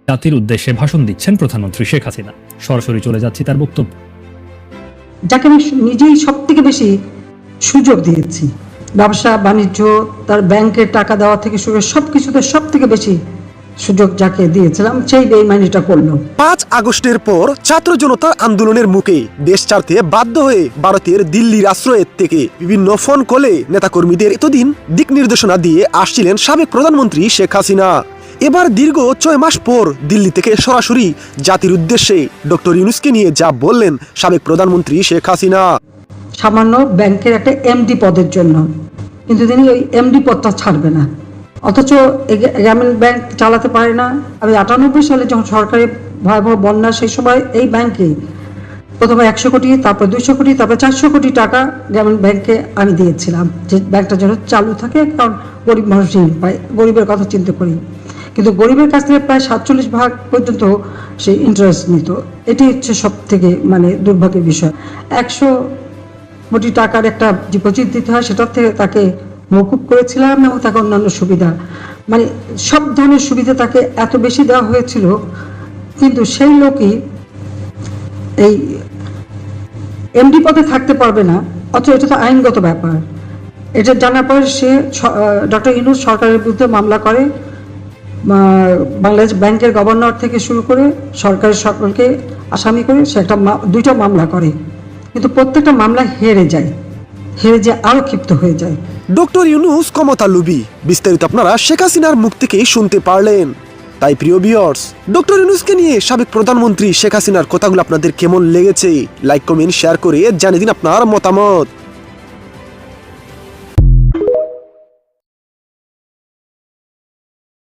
জাতির উদ্দেশ্যে ভাষণ দিচ্ছেন প্রধানমন্ত্রী শেখ হাসিনা। সরাসরি চলে যাচ্ছি তার বক্তব্য। যাকে আমি নিজেই সব থেকে বেশি সুযোগ দিয়েছি, ব্যবসা বাণিজ্য, তার ব্যাংকের টাকা দেওয়া থেকে শুরু করে সবকিছুতে সব থেকে বেশি সুযোগ যাকে দিয়েছিলাম, সেই বেইমানিটা করলো। 5 আগস্টের পর ছাত্র জনতা আন্দোলনের মুখে দেশ ছাড়তে বাধ্য হয়ে ভারতের দিল্লির আশ্রয়ের থেকে বিভিন্ন ফোন কলে নেতাকর্মীদের এতদিন দিক নির্দেশনা দিয়ে আসছিলেন সাবেক প্রধানমন্ত্রী শেখ হাসিনা। এবার দীর্ঘ 6 মাস পর দিল্লি থেকে সরাসরি জাতির উদ্দেশ্যে ডক্টর ইউনূসকে নিয়ে যা বললেন সাবেক প্রধানমন্ত্রী শেখ হাসিনা। সামান্য ব্যাংকের একটা এমডি পদের জন্য, কিন্তু তিনি ওই এমডি পদটা ছাড়বে না, অথচ গ্রামীণ ব্যাংক চালাতে পারে না। আমি 98 সালে যখন সরকারি ভয়াবহ বন্যা, সেই সময় এই ব্যাংকে প্রথমে 100 কোটি, তারপর 200 কোটি, তারপর 400 কোটি টাকা গ্রামীণ ব্যাংকে আমি দিয়েছিলাম, যে ব্যাংকটা যেন চালু থাকে, কারণ গরিব মানুষ ঋণ পায়, গরিবের কথা চিন্তা করি। কিন্তু গরিবের কাছ থেকে প্রায় 47% পর্যন্ত সে ইন্টারেস্ট নিত। এটি হচ্ছে সব থেকে দুর্ভাগ্যের বিষয়। 100 কোটি টাকার একটা ডিপোজিট দিতে হয়, সেটার থেকে তাকে মওকুফ করেছিলাম, এবং তাকে অন্যান্য সুবিধা, সব ধরনের সুবিধা তাকে এত বেশি দেওয়া হয়েছিল। কিন্তু সেই লোকই এই এমডি পদে থাকতে পারবে না, অথচ এটা তো আইনগত ব্যাপার। এটা জানার পর সে ডক্টর ইউনূস সরকারের বিরুদ্ধে মামলা করে, বাংলাদেশ ব্যাংকের গভর্নর থেকে শুরু করে সরকারের সকলকে আসামি করে সে দুইটা মামলা করে, কিন্তু প্রত্যেকটা মামলা হেরে যায়, আরো ক্ষিপ্ত হয়ে যায়। ডক্টর ইউনূস ক্ষমতা লোভী, বিস্তারিত আপনারা শেখ হাসিনার মুখ থেকেই শুনতে পারলেন। তাই প্রিয় ভিউয়ার্স, ডক্টর ইউনূসকে নিয়ে সাবেক প্রধানমন্ত্রী শেখ হাসিনার কথাগুলো আপনাদের কেমন লেগেছে, লাইক কমেন্ট শেয়ার করে জানিয়ে দিন আপনার মতামত।